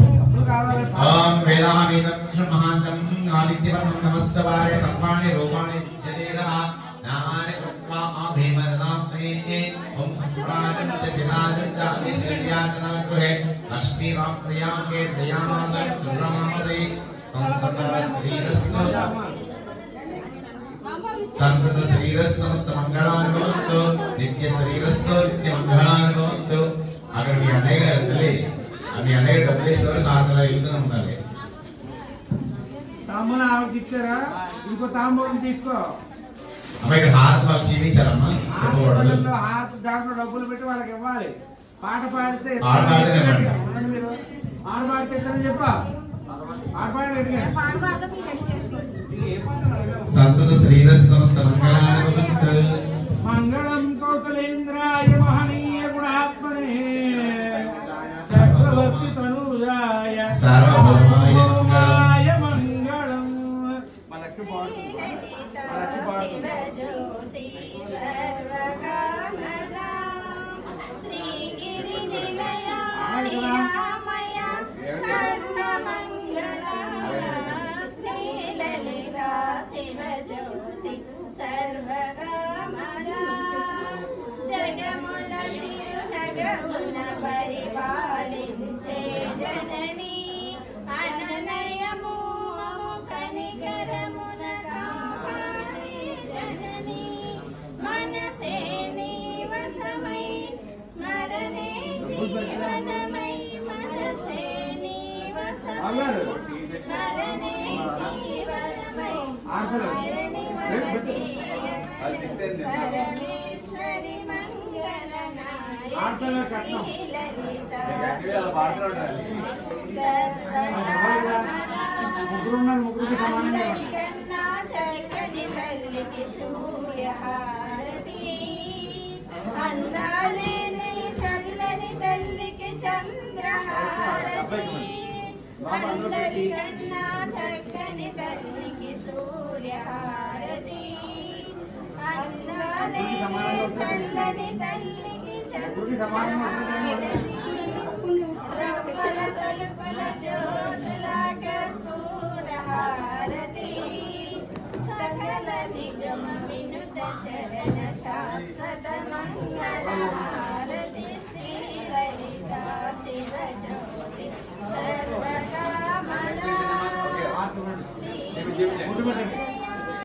ओम वेदामीतं महांतं आदित्यवर्णं नमस्तवारे सर्वाणि रूपाणि जनेरः नामानि कृत्वा अभिमनदास्ते ओम संप्राजं च विराजं च अभिषेयाचना गृहे लक्ष्मीराष्ट्रयां के त्रयामासं दुर्नामसे संतत शरीरस्य समस्त मंगलानि भवन्तु नित्य शरीरस्थो नित्य मंगलानि भवन्तु अगर मी अनेक रतले అవి అనేక డబ్బులేశ్వర ఖాతాలో వెళ్తూనే ఉండాలి. తాంబూలం ఆవిడకి ఇచ్చారా? ఇంకో తాంబూలం తీసుకో. అమ్మ ఇక్కడ హారతి వాళ్ళు చూపించారమ్మా. దాంట్లో డబ్బులు పెట్టి వాళ్ళకి ఇవ్వాలి. పాట పాడితే పాట పాడితే చెప్పా సంతత శ్రీరస్ సమస్త మంగళాని మంగళం కౌశలేంద్రాయ మహనీయ గుణాత్మనే చక్రవర్తి తనూజాయ సర్వభౌమాయ మంగళం. మనకి జగముల చిరునగమున పరిపాలించే జనని అననయము కనికరమున కాపాడే జనని మనసే నీవసమై స్మరణే జీవనమై మనసే నీవసమై స్మరణే జీవనమై పరమేశ్వరి మంగళనాయకన్నా చక్కని తల్లికి సూర్యహారతి అందాలేని చల్లని తల్లికి చంద్రహారతి అందరికన్నా చక్కని తల్లికి సూర్యహారతి అందాలేని చల్లని తల్లికి చంద్రహారతి రవ్వల తలుపుల జ్యోతుల కర్పూరహారతి సకల నిగమ వినుత చరణ శాశ్వత మంగళహారతి శ్రీ లలిత శివ జ్యోతి సర్వకామనా